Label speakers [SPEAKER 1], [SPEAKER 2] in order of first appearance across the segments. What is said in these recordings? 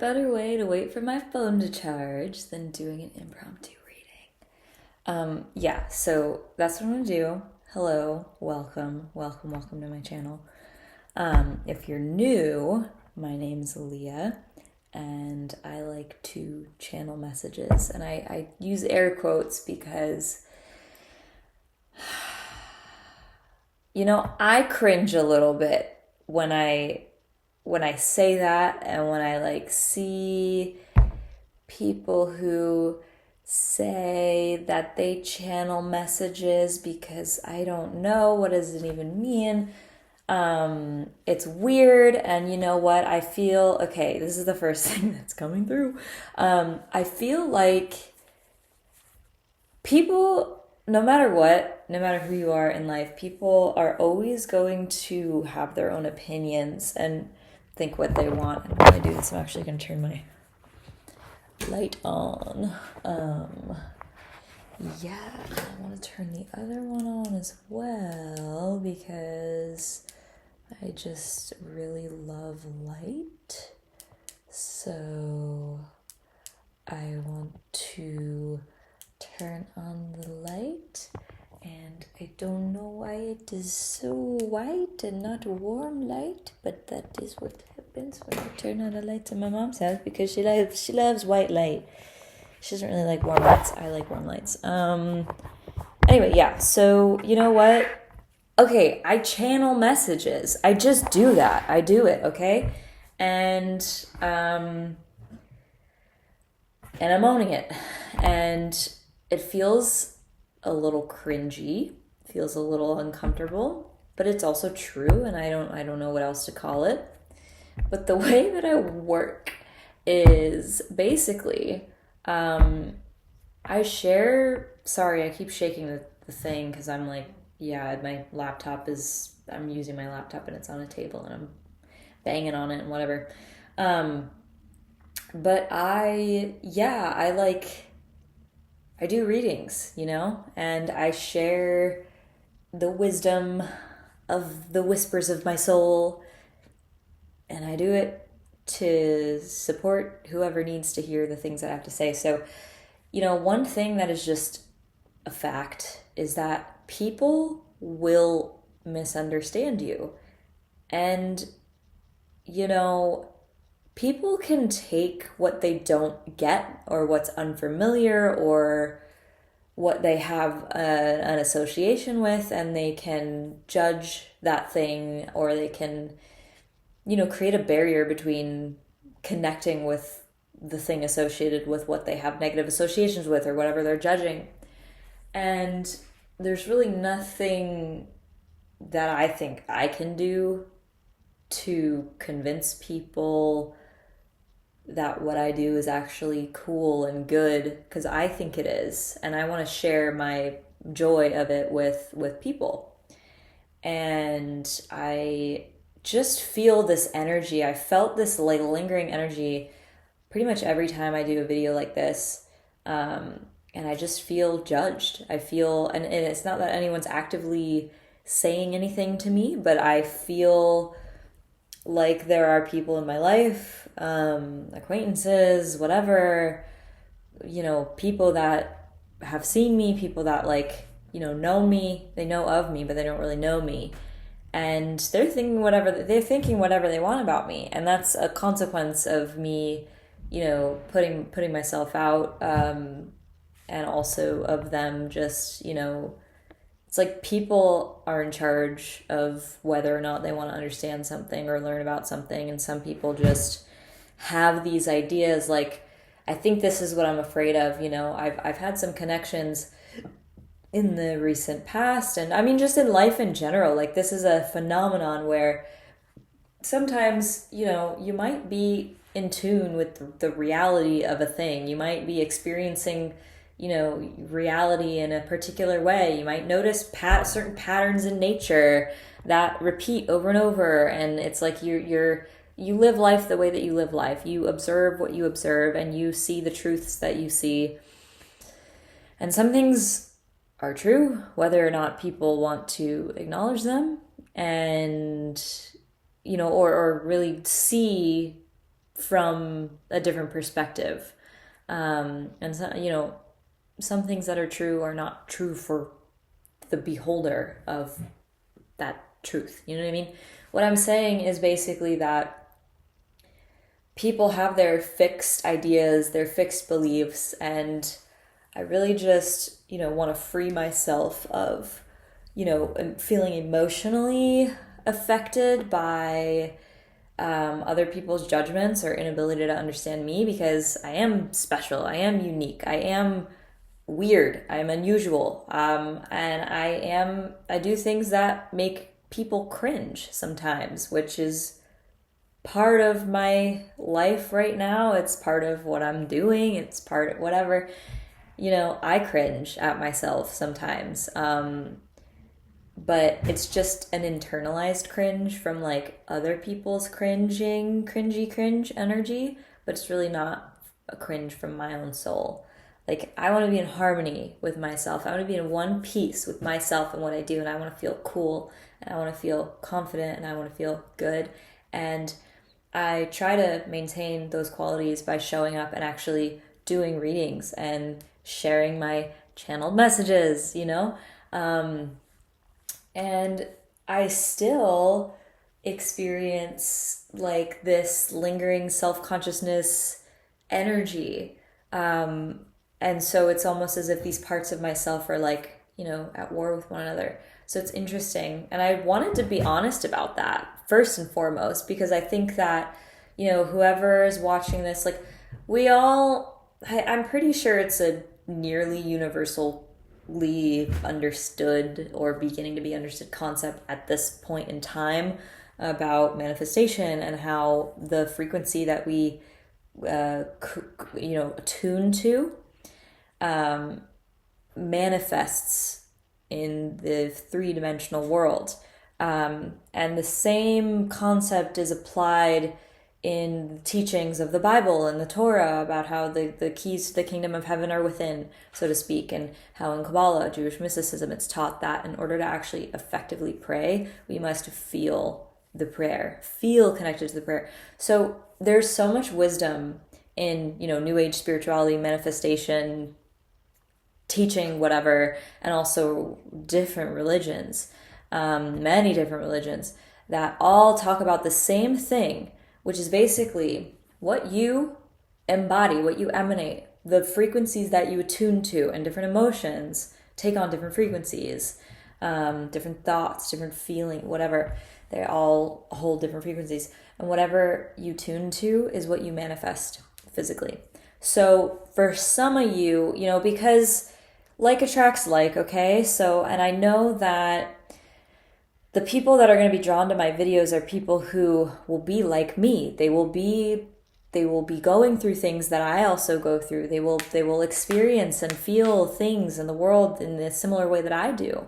[SPEAKER 1] better way to wait for my phone to charge than doing an impromptu reading? Yeah, so that's what I'm gonna do. Hello, welcome to my channel. If you're new, my name's Aaliyah, and I like to channel messages, and I use air quotes because, I cringe a little bit when I say that, and when I see people who say that they channel messages, because I don't know, what does it even mean? It's weird, and you know what? I feel, okay, this is the first thing that's coming through. I feel like people, no matter what, no matter who you are in life, people are always going to have their own opinions and think what they want. And while I do this, I'm actually going to turn my light on. Yeah, I want to turn the other one on as well because I just really love light. So I want to turn on the light, and I don't know why it is so white and not warm light, but that is what happens when I turn on the lights in my mom's house, because she loves white light. She doesn't really like warm lights. I like warm lights. Anyway, yeah, so you know what? Okay, I channel messages. I just do that. I do it, okay? And I'm owning it. And it feels a little cringy, feels a little uncomfortable, but it's also true, and I don't know what else to call it. But the way that I work is basically, I share, sorry, I keep shaking the thing because I'm my laptop is, I'm using my laptop and it's on a table and I'm banging on it and whatever. But I do readings, and I share the wisdom of the whispers of my soul, and I do it to support whoever needs to hear the things that I have to say. So, one thing that is just a fact is that people will misunderstand you. And, people can take what they don't get, or what's unfamiliar, or what they have an association with, and they can judge that thing, or they can, create a barrier between connecting with the thing associated with what they have negative associations with, or whatever they're judging. And there's really nothing that I think I can do to convince people that what I do is actually cool and good, because I think it is, and I want to share my joy of it with people. And I just feel this energy. I felt this lingering energy pretty much every time I do a video like this. And I just feel judged. I feel, and it's not that anyone's actively saying anything to me, but I feel like there are people in my life, acquaintances, whatever, people that have seen me, people that know me, they know of me, but they don't really know me. And they're thinking whatever they want about me. And that's a consequence of me, putting myself out, and also of them just, it's like people are in charge of whether or not they want to understand something or learn about something. And some people just have these ideas like, I think this is what I'm afraid of. I've had some connections in the recent past, and I mean, just in life in general, this is a phenomenon where sometimes, you might be in tune with the reality of a thing. You might be experiencing reality in a particular way. You might notice certain patterns in nature that repeat over and over, and it's like you live life the way that you live life. You observe what you observe, and you see the truths that you see. And some things are true, whether or not people want to acknowledge them, and or really see from a different perspective. And so, some things that are true are not true for the beholder of that truth. You know what I mean? What I'm saying is basically that people have their fixed ideas, their fixed beliefs, and I really just, want to free myself of, feeling emotionally affected by other people's judgments or inability to understand me, because I am special, I am unique, I am weird, I am unusual, and I do things that make people cringe sometimes, which is part of my life right now. It's part of what I'm doing. It's part of whatever. I cringe at myself sometimes. But it's just an internalized cringe from like other people's cringy cringe energy, but it's really not a cringe from my own soul. Like, I want to be in harmony with myself. I want to be in one piece with myself and what I do, and I want to feel cool, and I want to feel confident, and I want to feel good. And I try to maintain those qualities by showing up and actually doing readings and sharing my channeled messages, and I still experience like this lingering self-consciousness energy. And so it's almost as if these parts of myself are like, at war with one another. So it's interesting. And I wanted to be honest about that first and foremost, because I think that, whoever is watching this, like I'm pretty sure it's a nearly universally understood or beginning to be understood concept at this point in time about manifestation and how the frequency that we, attune to manifests in the three-dimensional world. And the same concept is applied in the teachings of the Bible and the Torah about how the keys to the kingdom of heaven are within, so to speak, and how in Kabbalah, Jewish mysticism, it's taught that in order to actually effectively pray, we must feel the prayer, feel connected to the prayer. So there's so much wisdom in, New Age spirituality, manifestation, teaching, whatever, and also different religions, many different religions that all talk about the same thing, which is basically what you embody, what you emanate, the frequencies that you attune to, and different emotions take on different frequencies, different thoughts, different feeling, whatever. They all hold different frequencies. And whatever you tune to is what you manifest physically. So for some of you, because like attracts like, okay? So, and I know that the people that are going to be drawn to my videos are people who will be like me. They will be going through things that I also go through. They will experience and feel things in the world in a similar way that I do.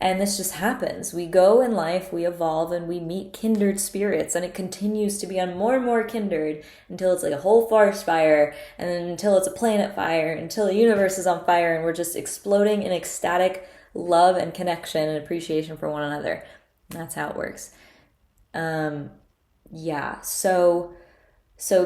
[SPEAKER 1] And this just happens. We go in life, we evolve, and we meet kindred spirits, and it continues to be on more and more kindred until it's like a whole forest fire, and then until it's a planet fire, until the universe is on fire, and we're just exploding in ecstatic love and connection and appreciation for one another. And that's how it works. Yeah. So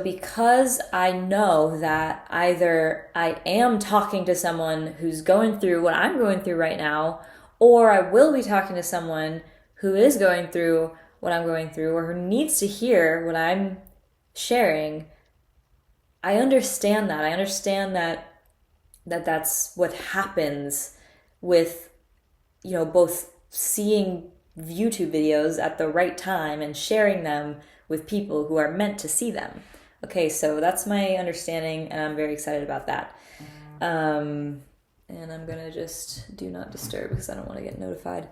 [SPEAKER 1] because I know that either I am talking to someone who's going through what I'm going through right now, or I will be talking to someone who is going through what I'm going through, or who needs to hear what I'm sharing, I understand that. I understand that that's what happens with, both seeing YouTube videos at the right time and sharing them with people who are meant to see them. Okay, so that's my understanding, and I'm very excited about that. And I'm going to just do not disturb because I don't want to get notified.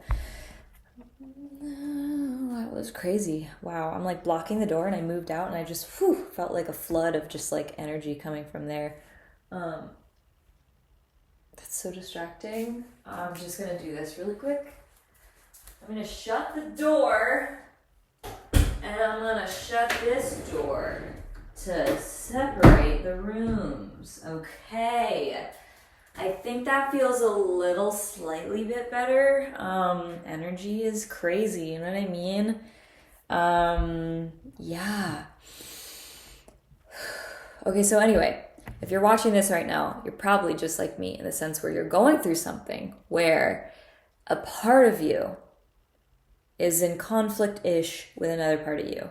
[SPEAKER 1] That was crazy. Wow, I'm like blocking the door, and I moved out, and I just felt like a flood of just like energy coming from there. That's so distracting. I'm just going to do this really quick. I'm going to shut the door, and I'm going to shut this door to separate the rooms. Okay. I think that feels a little slightly bit better. Energy is crazy, you know what I mean? Yeah. Okay, so anyway, if you're watching this right now, you're probably just like me in the sense where you're going through something where a part of you is in conflict-ish with another part of you.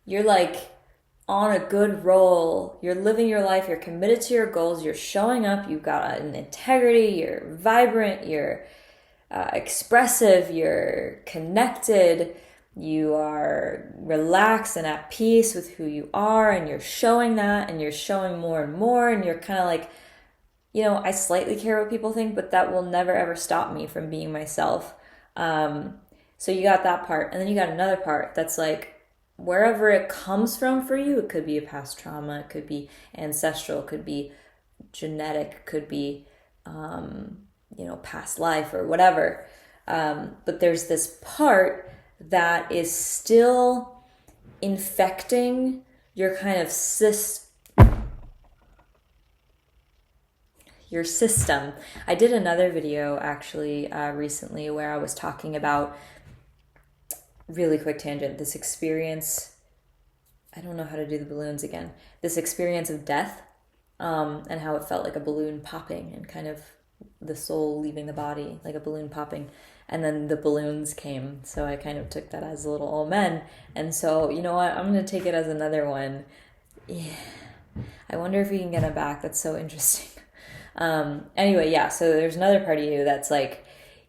[SPEAKER 1] You're like on a good roll. You're living your life. You're committed to your goals. You're showing up. You've got an integrity. You're vibrant. You're expressive. You're connected. You are relaxed and at peace with who you are. And you're showing that. And you're showing more and more. And you're kind of like, I slightly care what people think, but that will never ever stop me from being myself. So you got that part. And then you got another part that's like, wherever it comes from for you, it could be a past trauma, it could be ancestral, it could be genetic, it could be, past life or whatever. But there's this part that is still infecting your kind of your system. I did another video actually recently where I was talking about, really quick tangent, this experience, I don't know how to do the balloons again, this experience of death, and how it felt like a balloon popping and kind of the soul leaving the body, like a balloon popping, and then the balloons came. So I kind of took that as a little omen. And so, you know what, I'm going to take it as another one. Yeah. I wonder if we can get it back. That's so interesting. Anyway, yeah, so there's another part of you that's like,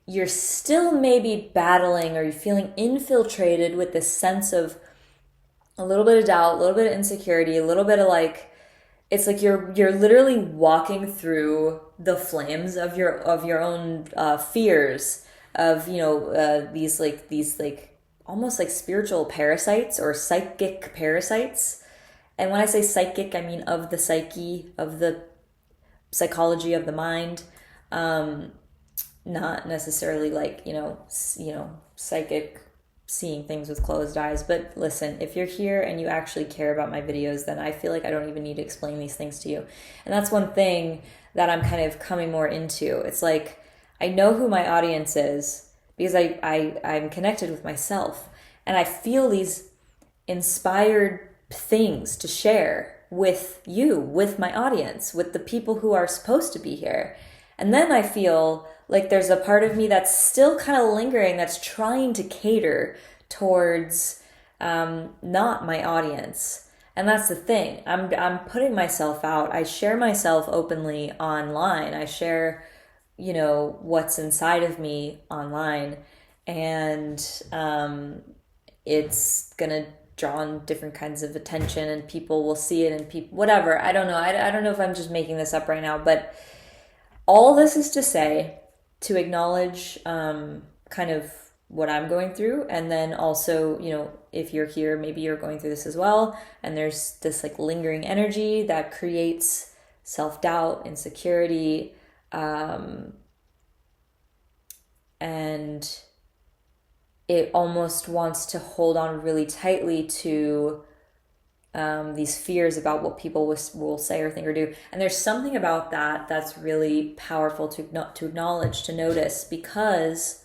[SPEAKER 1] you're still maybe battling or you're feeling infiltrated with this sense of a little bit of doubt, a little bit of insecurity, a little bit of like, it's like you're literally walking through the flames of your own fears of, these almost like spiritual parasites or psychic parasites. And when I say psychic, I mean of the psyche, of the psychology of the mind. Not necessarily like, psychic, seeing things with closed eyes. But listen, if you're here and you actually care about my videos, then I feel like I don't even need to explain these things to you. And that's one thing that I'm kind of coming more into. It's like, I know who my audience is because I'm connected with myself. And I feel these inspired things to share with you, with my audience, with the people who are supposed to be here. And then I feel like there's a part of me that's still kind of lingering, that's trying to cater towards not my audience. And that's the thing. I'm putting myself out. I share myself openly online. I share, what's inside of me online. And it's going to draw on different kinds of attention and people will see it and people, whatever. I don't know. I don't know if I'm just making this up right now, but all this is to say, to acknowledge kind of what I'm going through. And then also, if you're here, maybe you're going through this as well. And there's this like lingering energy that creates self-doubt, insecurity, and it almost wants to hold on really tightly to these fears about what people will say or think or do. And there's something about that that's really powerful to acknowledge, to notice, because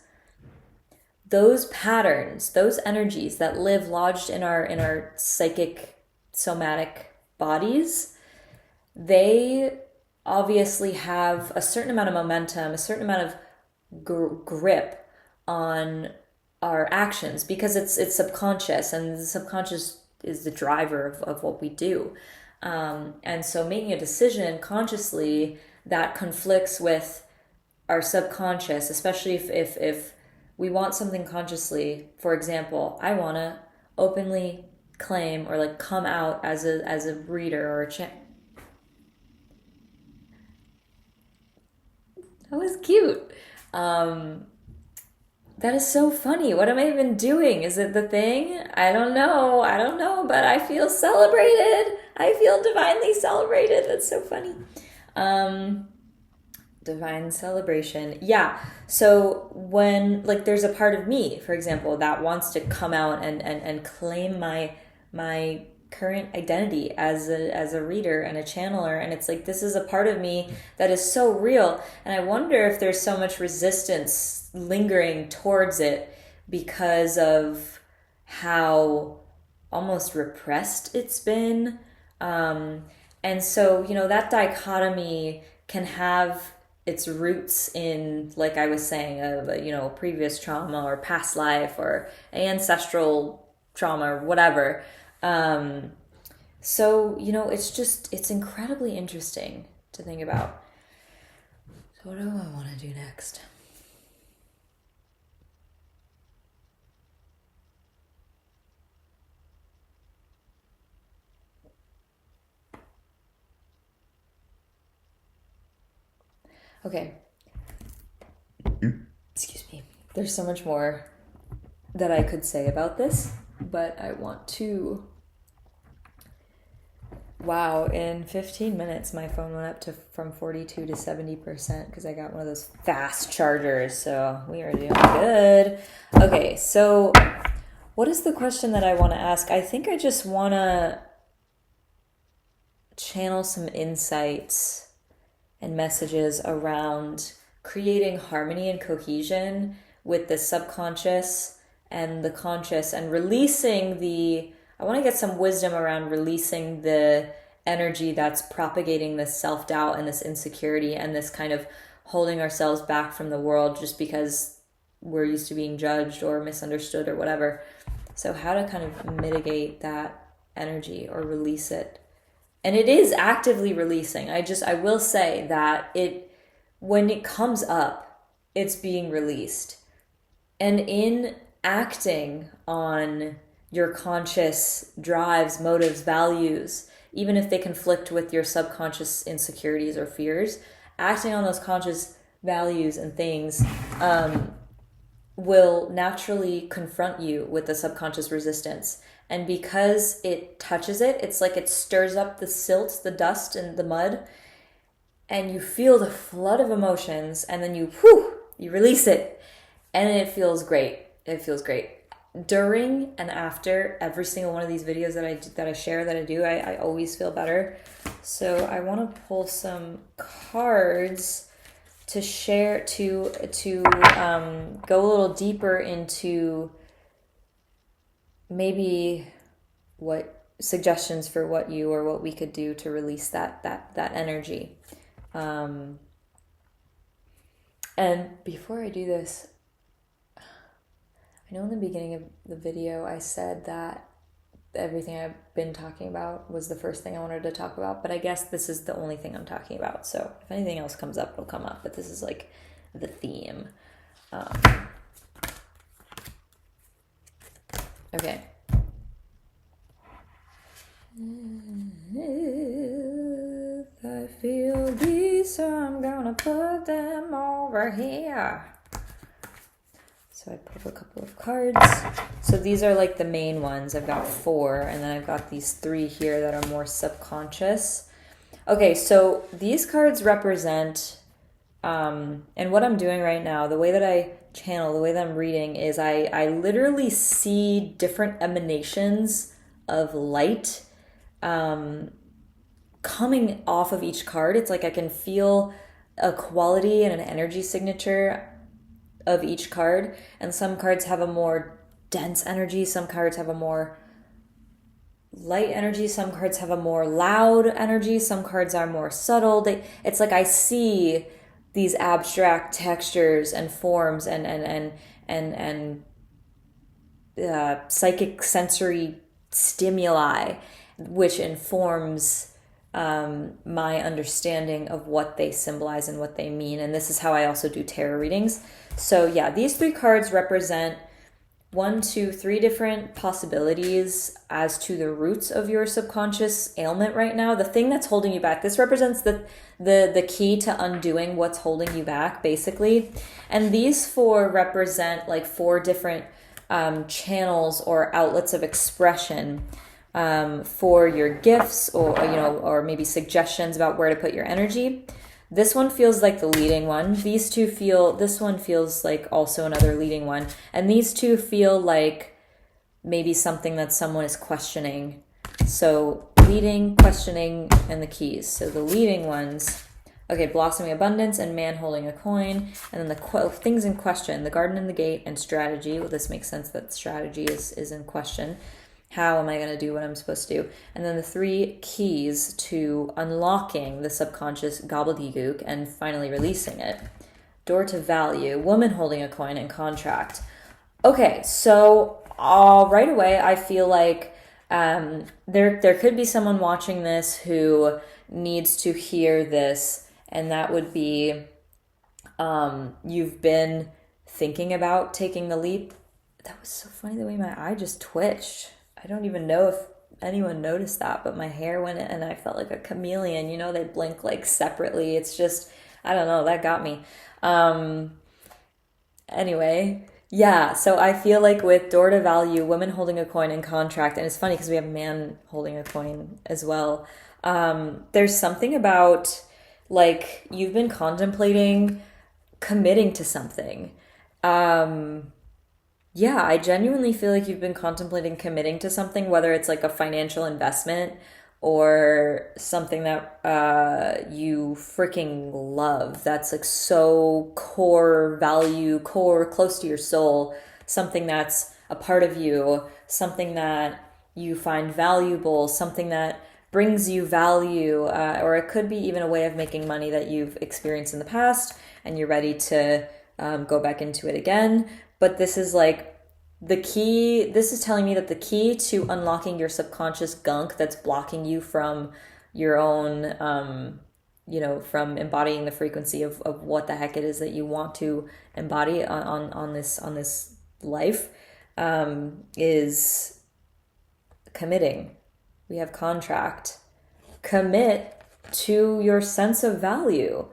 [SPEAKER 1] those patterns, those energies that live lodged in our psychic, somatic bodies, they obviously have a certain amount of momentum, a certain amount of grip on our actions because it's subconscious, and the subconscious is the driver of what we do. And so making a decision consciously that conflicts with our subconscious, especially if we want something consciously. For example, I want to openly claim or like come out as a reader or a that was cute. That is so funny. What am I even doing? Is it the thing? I don't know, but I feel celebrated. I feel divinely celebrated. That's so funny. Divine celebration. Yeah. So when like there's a part of me, for example, that wants to come out and claim my current identity as a reader and a channeler, and it's like this is a part of me that is so real, and I wonder if there's so much resistance lingering towards it because of how almost repressed it's been, and And so, that dichotomy can have its roots in, like I was saying, previous trauma or past life or ancestral trauma or whatever. So, it's incredibly interesting to think about. So what do I want to do next? Okay. Excuse me. There's so much more that I could say about this, but I want to... Wow, in 15 minutes, my phone went up from 42 to 70% because I got one of those fast chargers, so we are doing good. Okay, so what is the question that I want to ask? I think I just want to channel some insights and messages around creating harmony and cohesion with the subconscious and the conscious, and I want to get some wisdom around releasing the energy that's propagating this self-doubt and this insecurity and this kind of holding ourselves back from the world just because we're used to being judged or misunderstood or whatever. So how to kind of mitigate that energy or release it. And it is actively releasing. I will say that when it comes up, it's being released. And in acting on your conscious drives, motives, values, even if they conflict with your subconscious insecurities or fears, acting on those conscious values and things will naturally confront you with the subconscious resistance. And because it touches it, it's like it stirs up the silt, the dust, and the mud, and you feel the flood of emotions, and then you release it, and it feels great. It feels great. During and after every single one of these videos that I share, that I do, I always feel better. So I want to pull some cards to share, to go a little deeper into maybe what suggestions for what we could do to release that energy. And before I do this, I know in the beginning of the video I said that everything I've been talking about was the first thing I wanted to talk about, but I guess this is the only thing I'm talking about. So if anything else comes up, it'll come up, but this is like the theme. Okay. If I feel these, so I'm gonna put them over here. So I pulled a couple of cards. So these are like the main ones. I've got 4, and then I've got these 3 here that are more subconscious. Okay, so these cards represent, and what I'm doing right now, the way that I channel, the way that I'm reading is I literally see different emanations of light coming off of each card. It's like I can feel a quality and an energy signature of each card, and some cards have a more dense energy, some cards have a more light energy, some cards have a more loud energy, some cards are more subtle. It's like I see these abstract textures and forms and psychic sensory stimuli, which informs my understanding of what they symbolize and what they mean. And this is how I also do tarot readings. So yeah, these 3 cards represent 1, 2, 3 different possibilities as to the roots of your subconscious ailment right now. The thing that's holding you back. This represents the key to undoing what's holding you back, basically. And these 4 represent like 4 different channels or outlets of expression for your gifts, or maybe suggestions about where to put your energy. This one feels like the leading one. This one feels like also another leading one. And these 2 feel like maybe something that someone is questioning. So leading, questioning, and the keys. So the leading ones, okay, blossoming abundance and man holding a coin. And then the things in question, the garden and the gate, and strategy. Well, this makes sense that strategy is in question. How am I going to do what I'm supposed to do? And then the 3 keys to unlocking the subconscious gobbledygook and finally releasing it. Door to value, woman holding a coin, and contract. Okay, so right away I feel like there could be someone watching this who needs to hear this, and that would be you've been thinking about taking the leap. That was so funny, the way my eye just twitched. I don't even know if anyone noticed that, but my hair went and I felt like a chameleon. You know, they blink like separately. It's just, I don't know, that got me. Anyway, yeah, so I feel like with door to value, women holding a coin, and contract, and it's funny because we have a man holding a coin as well. There's something about like you've been contemplating committing to something. Yeah, I genuinely feel like you've been contemplating committing to something, whether it's like a financial investment or something that you freaking love. That's like so core value, core, close to your soul, something that's a part of you, something that you find valuable, something that brings you value, or it could be even a way of making money that you've experienced in the past and you're ready to go back into it again. But this is like the key. This is telling me that the key to unlocking your subconscious gunk that's blocking you from your own, from embodying the frequency of what the heck it is that you want to embody on this life, is committing. We have contract. Commit to your sense of value.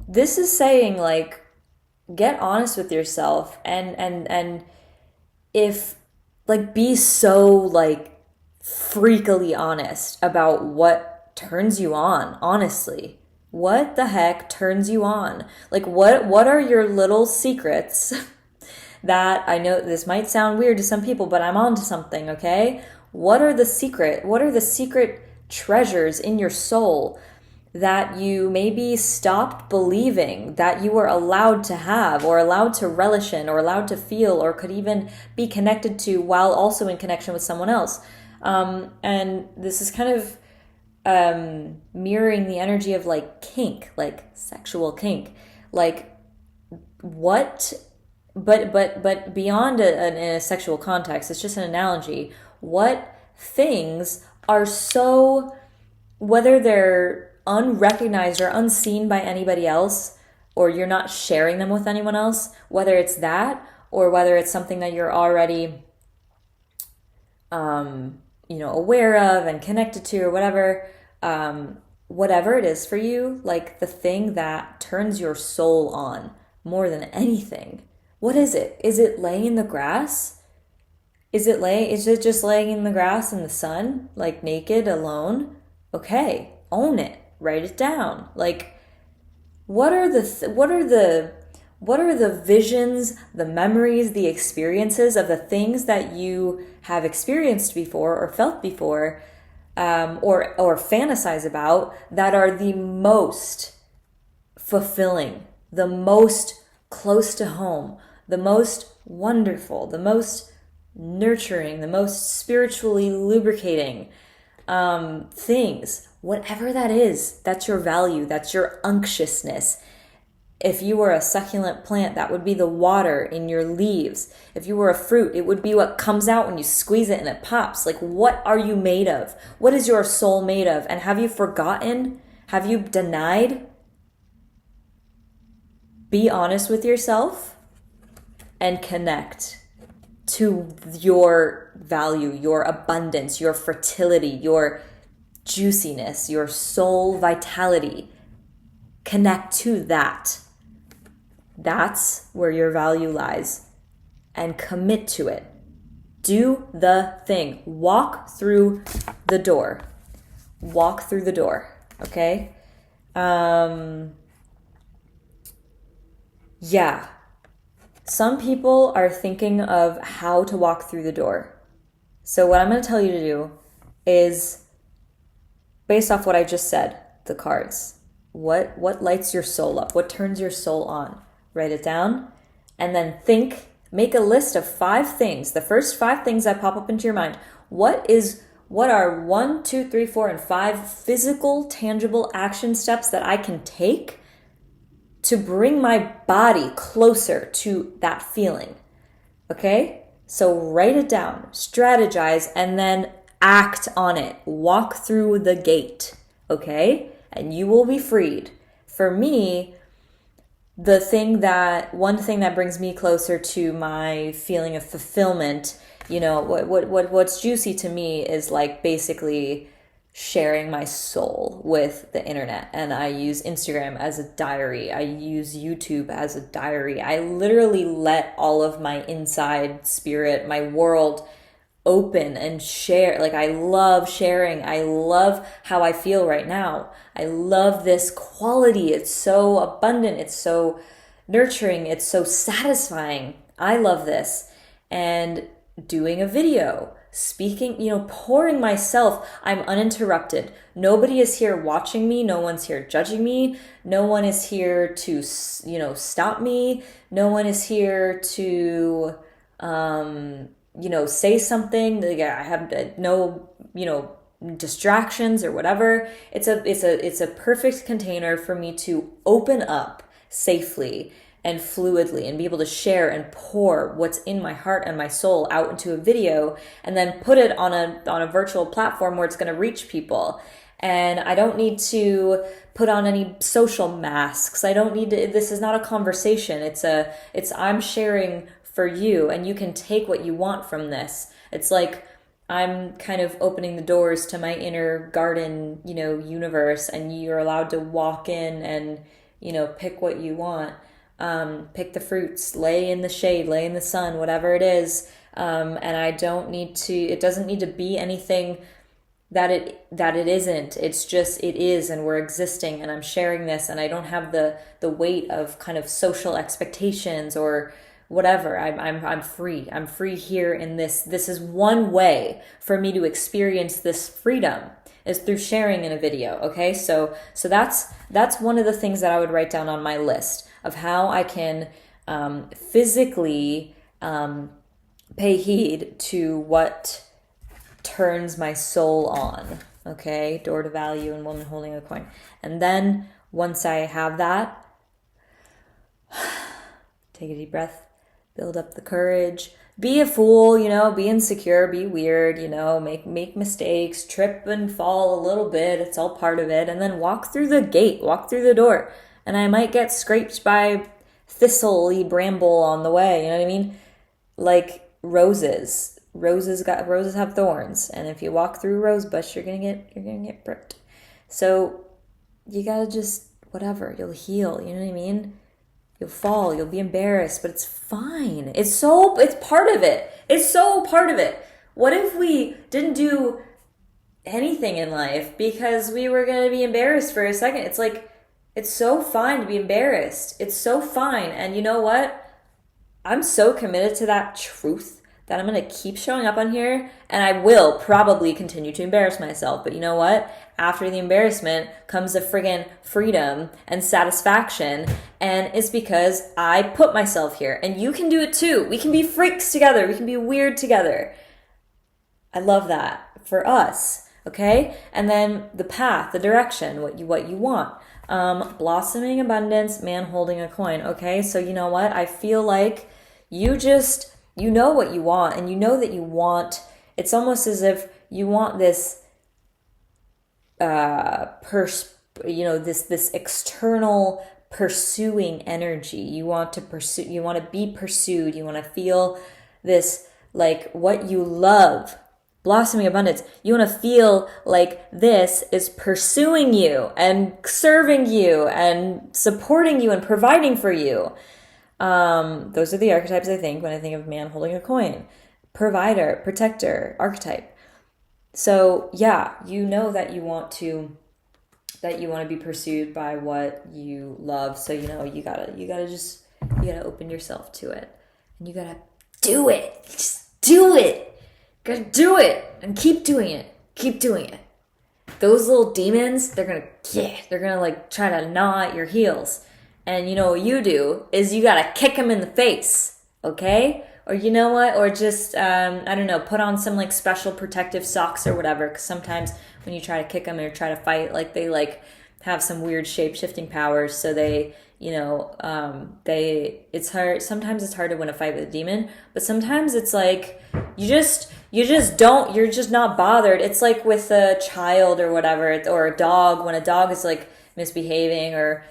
[SPEAKER 1] This is saying like, get honest with yourself and if like be so like freakily honest about what turns you on. Honestly, what the heck turns you on? Like what are your little secrets that, I know this might sound weird to some people, but I'm on to something, okay? What are the secret treasures in your soul that you maybe stopped believing that you were allowed to have or allowed to relish in or allowed to feel or could even be connected to while also in connection with someone else? And this is kind of mirroring the energy of like kink, like sexual kink. Like what, but beyond in a sexual context, it's just an analogy. What things are so, whether they're unrecognized or unseen by anybody else, or you're not sharing them with anyone else, whether it's that or whether it's something that you're already aware of and connected to or whatever, whatever it is for you, like the thing that turns your soul on more than anything. What is it? Is it laying in the grass? Is it just laying in the grass in the sun, like naked, alone? Okay, own it. Write it down. Like, what are the visions, the memories, the experiences of the things that you have experienced before or felt before, or fantasize about, that are the most fulfilling, the most close to home, the most wonderful, the most nurturing, the most spiritually lubricating things? Whatever that is, that's your value, that's your unctuousness. If you were a succulent plant, that would be the water in your leaves. If you were a fruit, it would be what comes out when you squeeze it and it pops. Like, what are you made of? What is your soul made of? And have you forgotten? Have you denied? Be honest with yourself and connect to your value, your abundance, your fertility, your juiciness, your soul vitality. Connect to that. That's where your value lies. And commit to it. Do the thing. Walk through the door. Walk through the door. Okay? Yeah. Some people are thinking of how to walk through the door. So what I'm going to tell you to do is, based off what I just said, the cards, what lights your soul up? What turns your soul on? Write it down and then think Make a list of 5 things, the first 5 things that pop up into your mind. What are 1, 2, 3, 4, and 5 physical, tangible action steps that I can take to bring my body closer to that feeling? Okay? So write it down, strategize, and then act on it. Walk through the gate, okay? And you will be freed. For me, one thing that brings me closer to my feeling of fulfillment, what's juicy to me is like basically sharing my soul with the internet. And I use Instagram as a diary. I use YouTube as a diary. I literally let all of my inside spirit, my world, open and share. Like, I love sharing. I love how I feel right now. I love this quality. It's so abundant. It's so nurturing. It's so satisfying. I love this. And doing a video, speaking, pouring myself. I'm uninterrupted. Nobody is here watching me. No one's here judging me. No one is here to, stop me. No one is here to, say something. I have no, distractions or whatever. It's a perfect container for me to open up safely and fluidly and be able to share and pour what's in my heart and my soul out into a video, and then put it on a virtual platform where it's going to reach people. And I don't need to put on any social masks. I don't need to, this is not a conversation. It's I'm sharing for you, and you can take what you want from this. It's like I'm kind of opening the doors to my inner garden, universe, and you're allowed to walk in and, pick what you want. Pick the fruits, lay in the shade, lay in the sun, whatever it is. And it doesn't need to be anything that it isn't. It's just, it is, and we're existing, and I'm sharing this, and I don't have the weight of kind of social expectations or whatever. I'm free. I'm free here in this. This is one way for me to experience this freedom, is through sharing in a video. Okay. So that's one of the things that I would write down on my list of how I can physically pay heed to what turns my soul on. Okay. Door to value and woman holding a coin. And then once I have that, take a deep breath, build up the courage, be a fool, be insecure, be weird, make mistakes, trip and fall a little bit. It's all part of it. And then walk through the gate, walk through the door. And I might get scraped by thistle-y bramble on the way. You know what I mean? Like roses. Roses have thorns. And if you walk through a rose bush, you're gonna get pricked. So you gotta just, whatever, you'll heal. You know what I mean? You'll fall, you'll be embarrassed, but it's fine. It's part of it. It's so part of it. What if we didn't do anything in life because we were going to be embarrassed for a second? It's like, it's so fine to be embarrassed. It's so fine. And you know what? I'm so committed to that truth that I'm going to keep showing up on here, and I will probably continue to embarrass myself. But you know what? After the embarrassment comes a friggin' freedom and satisfaction, and it's because I put myself here. And you can do it too. We can be freaks together. We can be weird together. I love that for us, okay? And then the path, the direction, what you want. Blossoming abundance, man holding a coin, okay? So you know what? I feel like you know what you want, and you know that you want, it's almost as if you want this, this external pursuing energy. You want to pursue, you want to be pursued, you want to feel this, like what you love, blossoming abundance. You want to feel like this is pursuing you and serving you and supporting you and providing for you. Those are the archetypes I think when I think of man holding a coin. Provider, protector, archetype. So yeah, you know that you want to be pursued by what you love. So you gotta open yourself to it, and you gotta do it. Just do it. You gotta do it and keep doing it. Keep doing it. Those little demons, they're gonna like try to gnaw at your heels. And you know what you do is you gotta kick them in the face. Okay? Or you know what? Or just, I don't know, put on some like special protective socks or whatever. Because sometimes when you try to kick them or try to fight, like they like have some weird shape shifting powers. So they, it's hard. Sometimes it's hard to win a fight with a demon. But sometimes it's like, you're just not bothered. It's like with a child or whatever, or a dog. When a dog is like misbehaving or,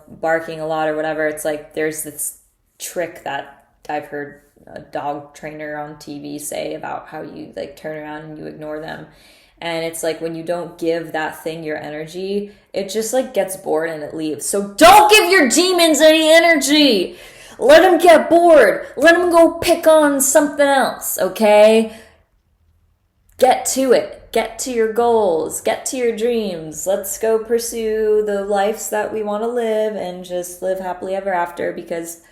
[SPEAKER 1] barking a lot or whatever, it's like there's this trick that I've heard a dog trainer on TV say about how you like turn around and you ignore them. And it's like when you don't give that thing your energy, it just like gets bored and it leaves. So don't give your demons any energy. Let them get bored. Let them go pick on something else, okay? Get to it. Get to your goals. Get to your dreams. Let's go pursue the lives that we want to live and just live happily ever after, because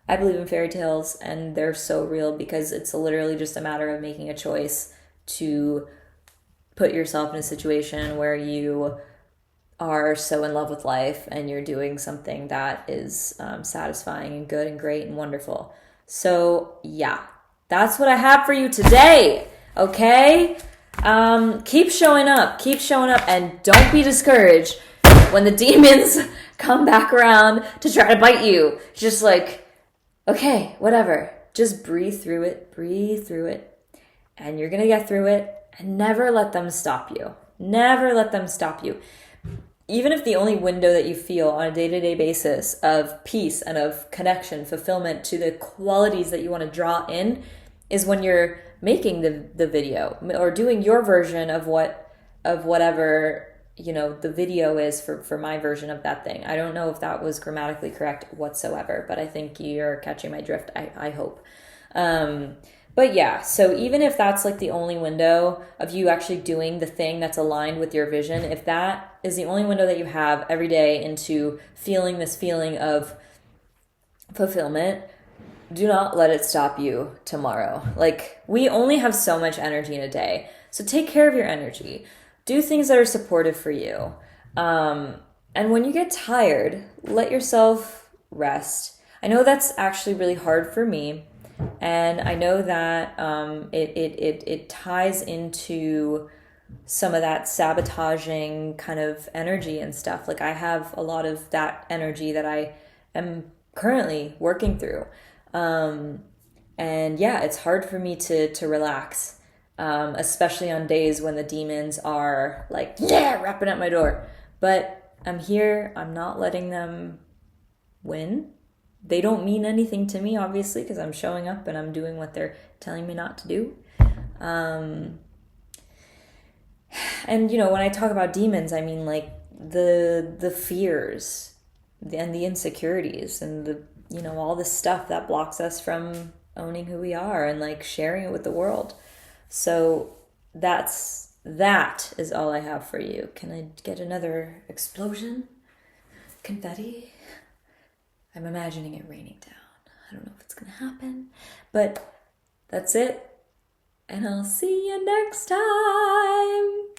[SPEAKER 1] I believe in fairy tales and they're so real, because it's literally just a matter of making a choice to put yourself in a situation where you are so in love with life and you're doing something that is satisfying and good and great and wonderful. So yeah, that's what I have for you today. Okay? Keep showing up, and don't be discouraged when the demons come back around to try to bite you. Just like, okay, whatever. Just breathe through it, and you're gonna get through it, and never let them stop you. Never let them stop you. Even if the only window that you feel on a day-to-day basis of peace and of connection, fulfillment to the qualities that you want to draw in is when you're making the video or doing your version of whatever the video is for my version of that thing. I don't know if that was grammatically correct whatsoever, but I think you're catching my drift. I hope. But yeah, so even if that's like the only window of you actually doing the thing that's aligned with your vision, if that is the only window that you have every day into feeling this feeling of fulfillment, do not let it stop you tomorrow. Like, we only have so much energy in a day. So take care of your energy. Do things that are supportive for you. And when you get tired, let yourself rest. I know that's actually really hard for me. And I know that it ties into some of that sabotaging kind of energy and stuff. Like, I have a lot of that energy that I am currently working through. And yeah, it's hard for me to relax, especially on days when the demons are like, yeah, rapping at my door. But I'm here. I'm not letting them win. They don't mean anything to me, obviously, because I'm showing up and I'm doing what they're telling me not to do. And, when I talk about demons, I mean like the fears and the insecurities and all the stuff that blocks us from owning who we are and like sharing it with the world. So that is all I have for you. Can I get another explosion? Confetti? I'm imagining it raining down. I don't know if it's gonna happen, but that's it. And I'll see you next time.